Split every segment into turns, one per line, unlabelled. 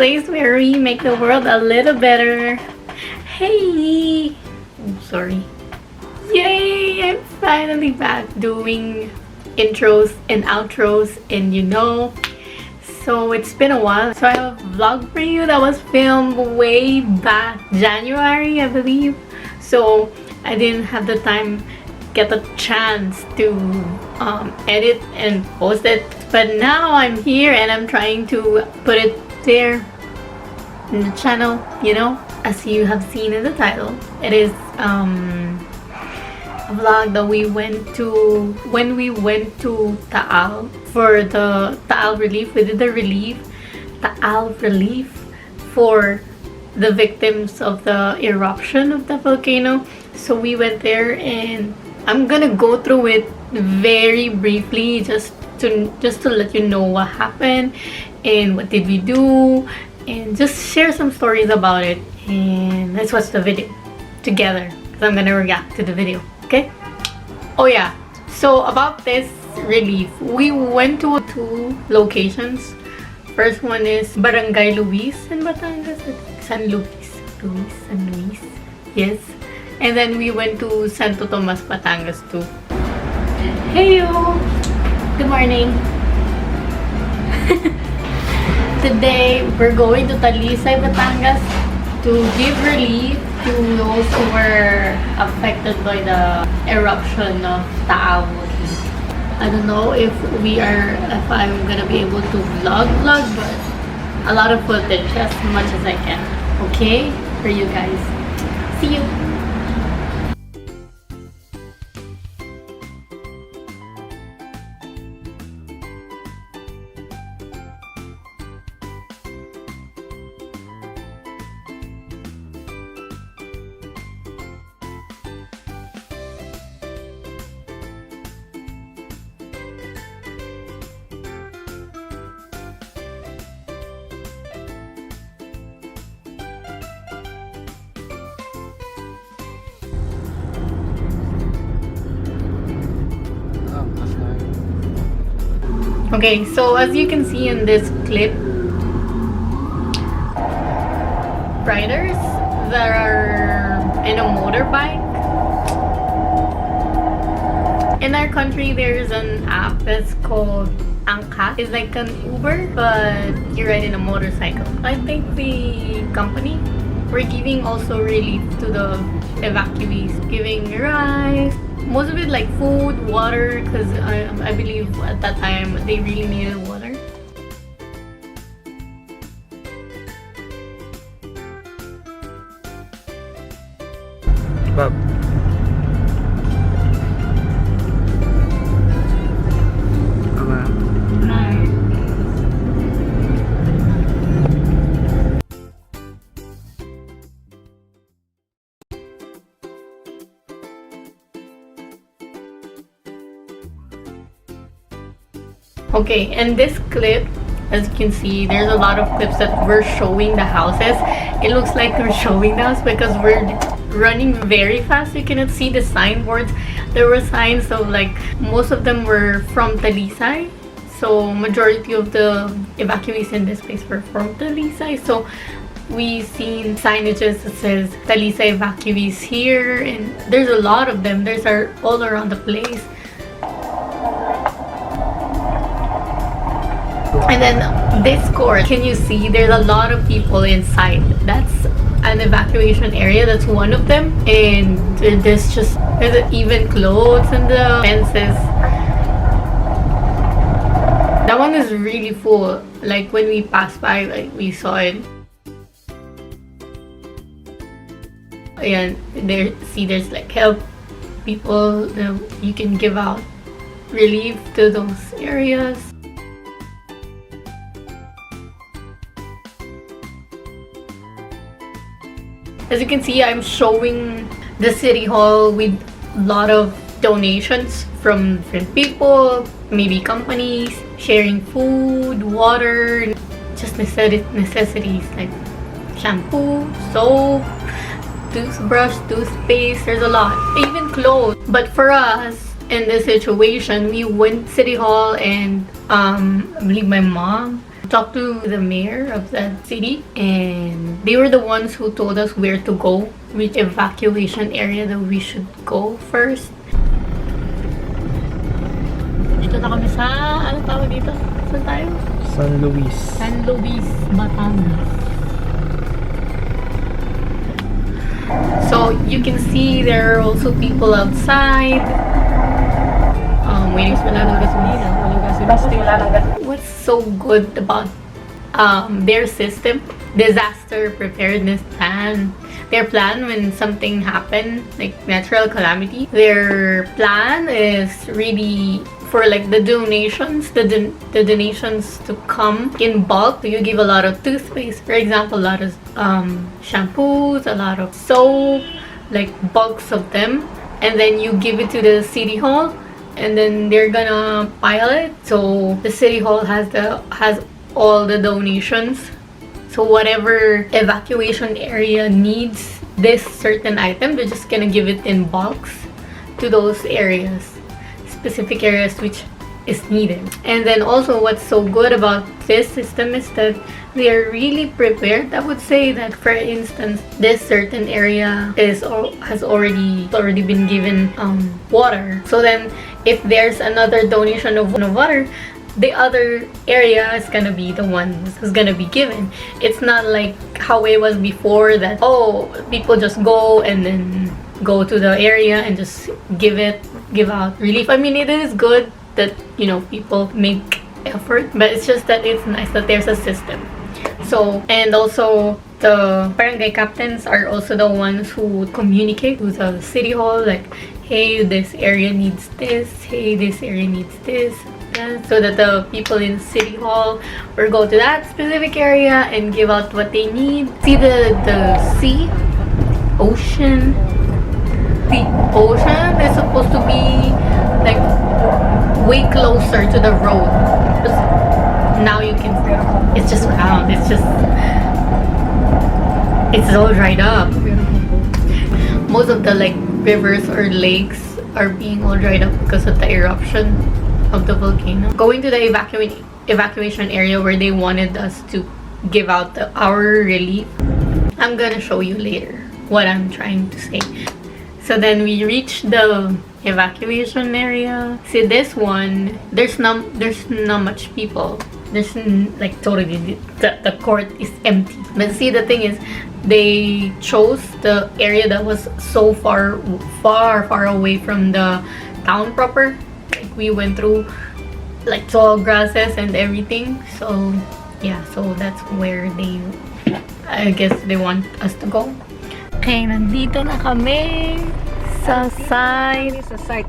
place where we make the world a little better. Hey! Oh, sorry. Yay! I'm finally back doing intros and outros, and so it's been a while. So I have a vlog for you that was filmed way back January, I believe. So I didn't have the time, get the chance to edit and post it. But now I'm here and I'm trying to put it there in the channel, as you have seen in the title. It is a vlog that we went to when we went to Taal for the Taal relief. We did the Taal relief for the victims of the eruption of the volcano. So we went there, and I'm gonna go through it very briefly, just to let you know what happened and what did we do, and just share some stories about it. And let's watch the video together, because I'm gonna react to the video. Okay? Oh yeah, so about this relief, we went to 2 locations. First one is Barangay Luis in Batangas. San Luis, yes. And then we went to Santo Tomas, Batangas too. Heyo! Good morning! Today, we're going to Talisay, Batangas to give relief to those who were affected by the eruption of Taal. I don't know if I'm gonna be able to vlog, but a lot of footage, as much as I can. Okay? For you guys. See you! Okay, so as you can see in this clip, riders that are in a motorbike. In our country, there's an app that's called Angkat. It's like an Uber, but you ride in a motorcycle. I think the company were giving also relief to the evacuees, giving rice. Most of it like food, water, because I believe at that time they really needed water.
Bob.
Okay, and this clip, as you can see, there's a lot of clips that we're showing the houses. It looks like we're showing the house because we're running very fast. You cannot see the signboards. There were signs, so like most of them were from Talisay. So majority of the evacuees in this place were from Talisay. So we seen signages that says Talisay evacuees here, and there's a lot of them. There's all around the place. And then this court, can you see there's a lot of people inside? That's an evacuation area. That's one of them. And there's even clothes in the fences. That one is really full. Like when we passed by, like we saw it. And there's like help people. You can give out relief to those areas. As you can see, I'm showing the city hall with a lot of donations from different people, maybe companies, sharing food, water, just necessities like shampoo, soap, toothbrush, toothpaste. There's a lot, even clothes. But for us, in this situation, we went to City Hall, and I believe my mom talked to the mayor of that city, and they were the ones who told us where to go, which evacuation area that we should go first. Dito na kami sa, anong tawag dito? Saan tayo?
San Luis.
San Luis, Batangas. So you can see there are also people outside. Waiting for What's so good about their system, disaster preparedness plan, their plan when something happens, like natural calamity, their plan is really for like the donations, the donations to come in bulk. So you give a lot of toothpaste, for example, a lot of shampoos, a lot of soap, like bulks of them, and then you give it to the city hall, and then they're gonna pile it. So the city hall has all the donations. So whatever evacuation area needs this certain item, they're just gonna give it in bulks to those areas, specific areas which is needed. And then also what's so good about this system is that they are really prepared. I would say that, for instance, this certain area has already been given water. So then if there's another donation of water, the other area is gonna be the one who's gonna be given. It's not like how it was before that, oh, people just go and then go to the area and just give out relief. I mean, it is good that, you know, people make effort, but it's just that it's nice that there's a system. So, and also the barangay captains are also the ones who communicate with the city hall, like, hey, this area needs this, hey, this area needs this, so that the people in city hall will go to that specific area and give out what they need. See the sea, ocean. The ocean is supposed to be like way closer to the road. Now you can, it's just round, it's all dried up. Most of the like rivers or lakes are being all dried up because of the eruption of the volcano. Going to the evacuation area where they wanted us to give out our relief. I'm gonna show you later what I'm trying to say. So then we reached the evacuation area. See this one, there's not much people. There's like totally the court is empty. But see, the thing is, they chose the area that was so far away from the town proper. Like we went through like tall grasses and everything. So yeah, so that's where I guess they want us to go. Okay, nandito na kami sa site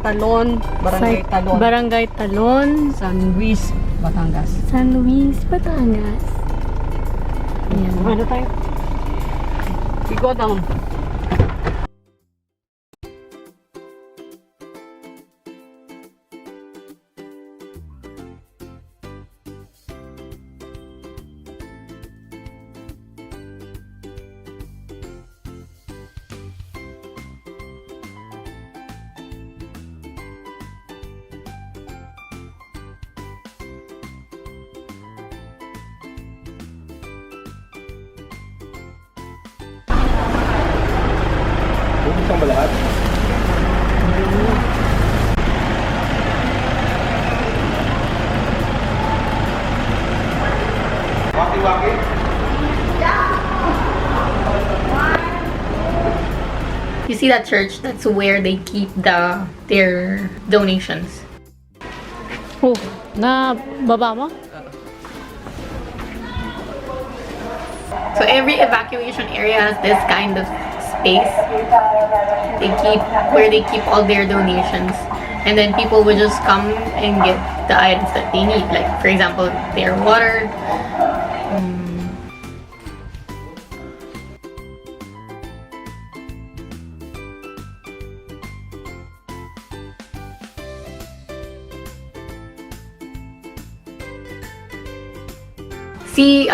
Talon, Barangay Talon.
Barangay Talon,
San Luis, Batangas.
San Luis, Batangas. Ayan.
Ano tayo? We go down.
Buksan ba lahat? Waki-waki?
You see that church? That's where they keep their donations. Oh, na baba mo? So every evacuation area has this kind of space where they keep all their donations, and then people would just come and get the items that they need, like for example their water. See,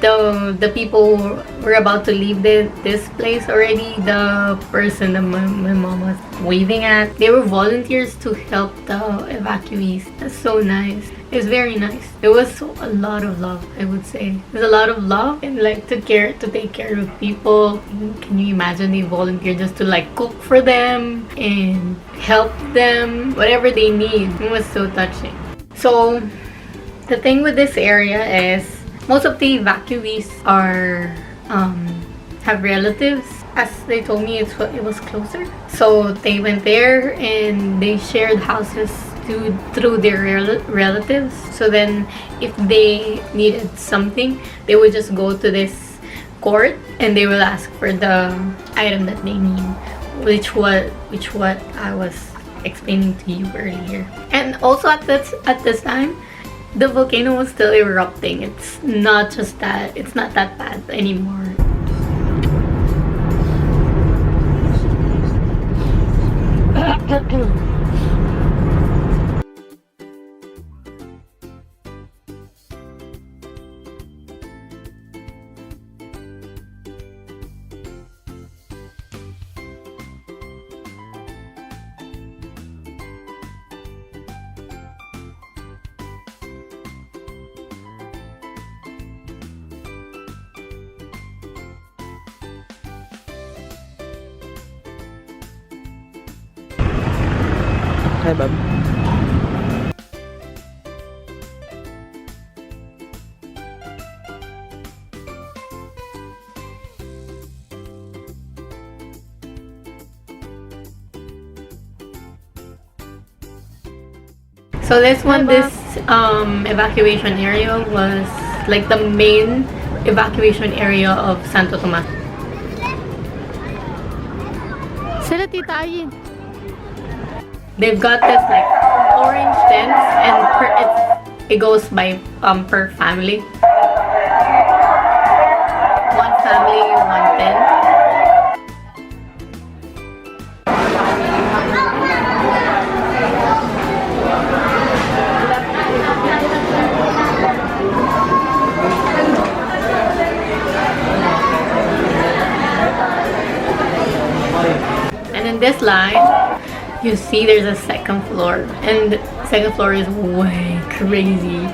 the people were about to leave this place already. The person that my mom was waving at, they were volunteers to help the evacuees. That's so nice. It's very nice. It was a lot of love, I would say. There's a lot of love and like to take care of people. Can you imagine they volunteer just to like cook for them and help them whatever they need? It was so touching. So the thing with this area is most of the evacuees are have relatives. As they told me, it was closer, so they went there and they shared houses through their relatives. So then if they needed something, they would just go to this court and they will ask for the item that they need, which what I was explaining to you earlier. And also at this time, the volcano was still erupting. It's not that bad anymore.
Hi, Bob.
So this evacuation area was like the main evacuation area of Santo Tomas. Sila Tita Ayin. They've got this like orange tents and it goes by per family. One family, one tent. And in this line, you see there's a second floor, and the second floor is way crazy.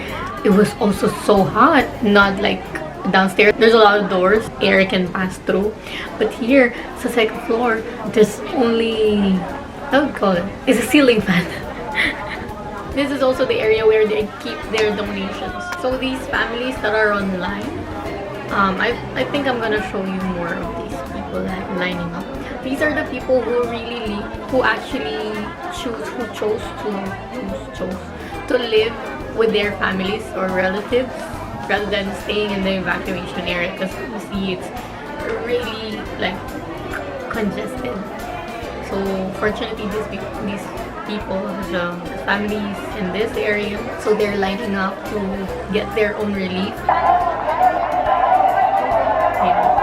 It was also so hot, not like downstairs. There's a lot of doors, air can pass through, but here, it's the second floor, there's only, I would call it, it's a ceiling fan. This is also the area where they keep their donations. So these families that are online, I think I'm gonna show you more of these people lining up. These are the people who actually chose to live with their families or relatives rather than staying in the evacuation area, because you see it's really like congested. So fortunately, these people have families in this area, so they're lining up to get their own relief. Yeah.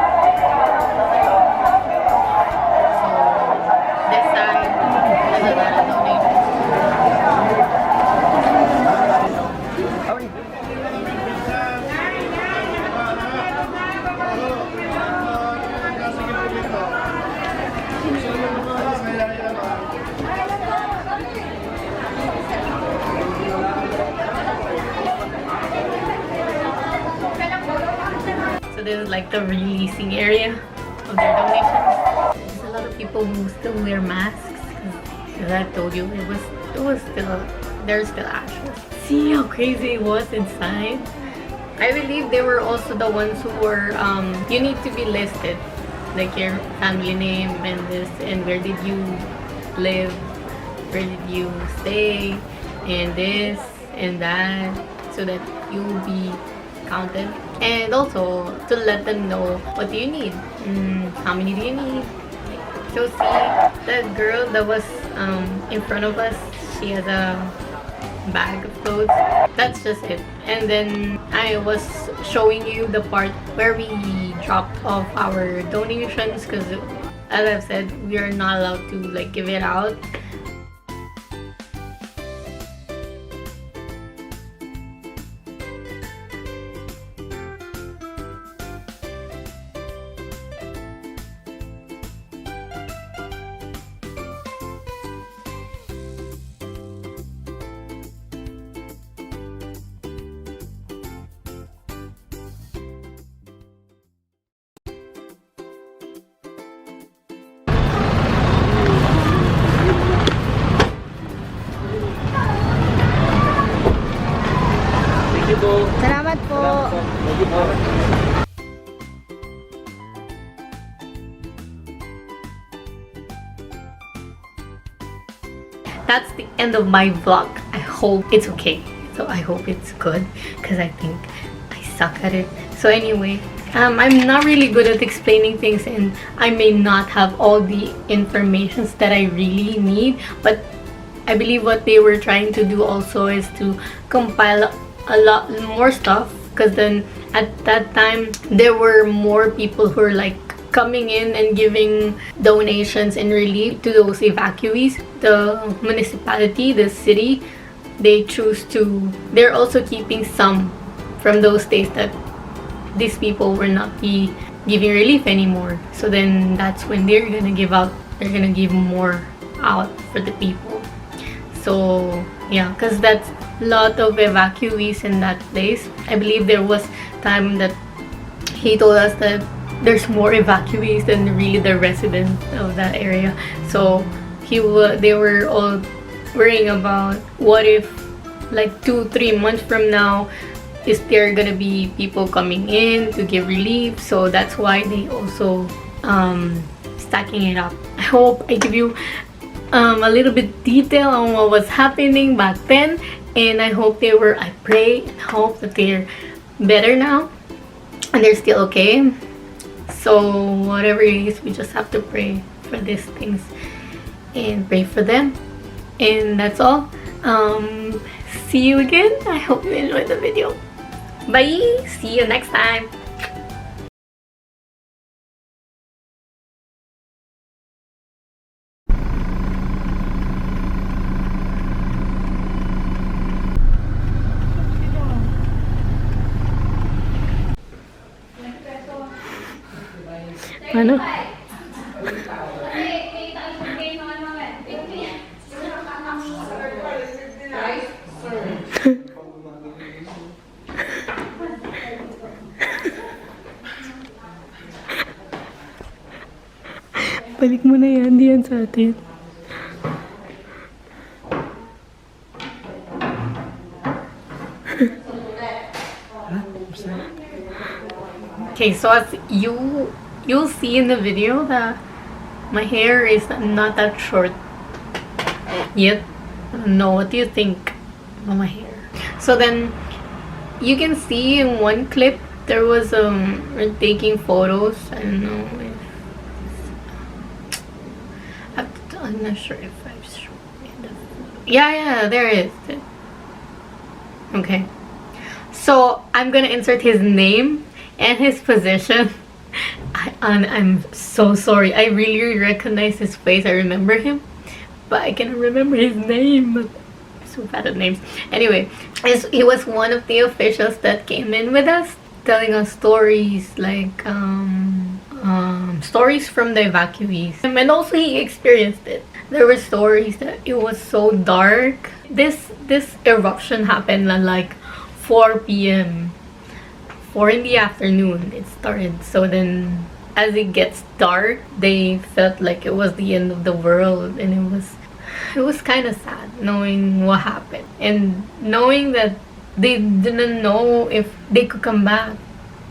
So this is like the releasing area of their donations. There's a lot of people who still wear masks. As I told you, it was still, there's still ashes. See how crazy it was inside? I believe they were also the ones who were, you need to be listed, like your family name and this, and where did you live, where did you stay, and this and that, so that you'll be counted. And also to let them know, what do you need, how many do you need. So see, the girl that was in front of us, she has a bag of clothes. That's just it. And then I was showing you the part where we dropped off our donations, because as I've said, we are not allowed to like give it out. that's the end of my vlog. I hope it's okay. So I hope it's good because I think I suck at it. So anyway, I'm not really good at explaining things, and I may not have all the informations that I really need, but I believe what they were trying to do also is to compile a lot more stuff, because then at that time there were more people who were like coming in and giving donations and relief to those evacuees. The municipality, the city, they're also keeping some from those days that these people will not be giving relief anymore. So then that's when they're gonna give more out for the people. So yeah, because that's a lot of evacuees in that place. I believe there was time that he told us that there's more evacuees than really the residents of that area. So they were all worrying about what if like 2-3 months from now is there gonna be people coming in to give relief. So that's why they also stacking it up. I hope I give you a little bit detail on what was happening back then, and I pray and hope that they're better now and they're still okay. So whatever it is, we just have to pray for these things and pray for them, and that's all. See you again. I hope you enjoyed the video. Bye. See you next time. Ano? Balik mo na yan, di yan sa atin. Okay, so as you'll see in the video that my hair is not that short yet. I don't know, what do you think about my hair? So then you can see in one clip there was we're taking photos. I don't know if I'm not sure if I've shown the photo. Yeah, there it is. Okay, so I'm gonna insert his name and his position. I'm so sorry. I really recognize his face. I remember him, but I can't remember his name. I'm so bad at names. Anyway, he was one of the officials that came in with us, telling us stories like stories from the evacuees, and also he experienced it. There were stories that it was so dark. This eruption happened at like 4 p.m. 4 in the afternoon it started. So then as it gets dark, they felt like it was the end of the world, and it was kind of sad knowing what happened and knowing that they didn't know if they could come back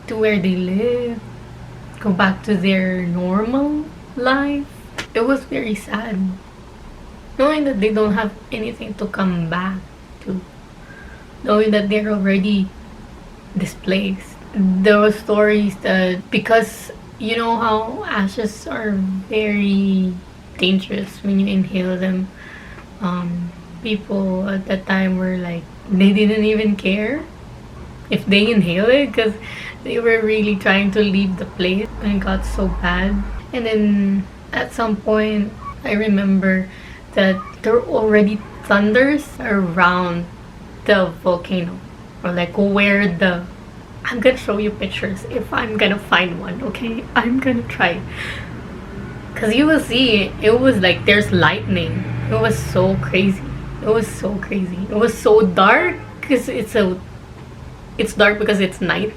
to where they live, go back to their normal life. It was very sad knowing that they don't have anything to come back to, knowing that they're already displaced. There were stories that, because you know how ashes are very dangerous when you inhale them, people at that time were like, they didn't even care if they inhale it, because they were really trying to leave the place when it got so bad. And then at some point I remember that there were already thunders around the volcano, or like where I'm gonna show you pictures if I'm gonna find one, okay? I'm gonna try, because you will see it was like there's lightning. It was so crazy. It was so crazy. It was so dark, because it's dark because it's night,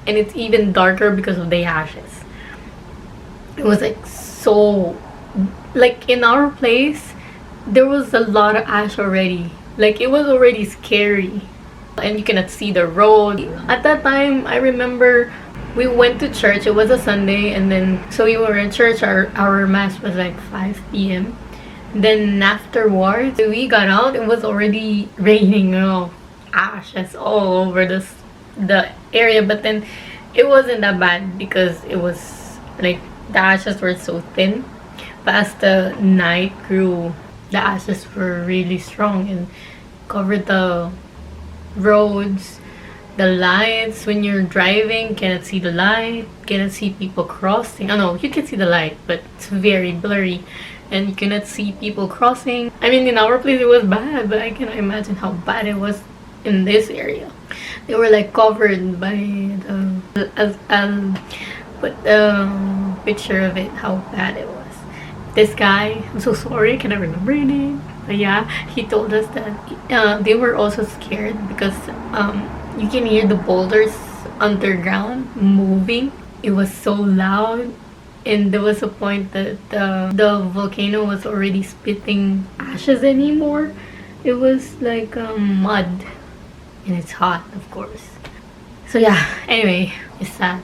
and it's even darker because of the ashes. It was like so, like in our place there was a lot of ash already. Like it was already scary, and you cannot see the road. At that time I remember we went to church. It was a Sunday, and then so we were in church. Our mass was like 5 p.m. Then afterwards, we got out. It was already raining, ashes all over the area. But then it wasn't that bad because it was like the ashes were so thin. But as the night grew, the ashes were really strong and covered the roads, the lights. When you're driving, cannot see the light, cannot see people crossing. Oh no, you can see the light, but it's very blurry and you cannot see people crossing. I mean, in our place it was bad, but I cannot imagine how bad it was in this area. They were like covered by I'll put the picture of it, how bad it was. This guy, I'm so sorry, can I remember your name? But yeah, he told us that they were also scared because you can hear the boulders underground moving. It was so loud, and there was a point that the volcano was already spitting ashes anymore. It was like mud, and it's hot, of course. So yeah, anyway, it's sad.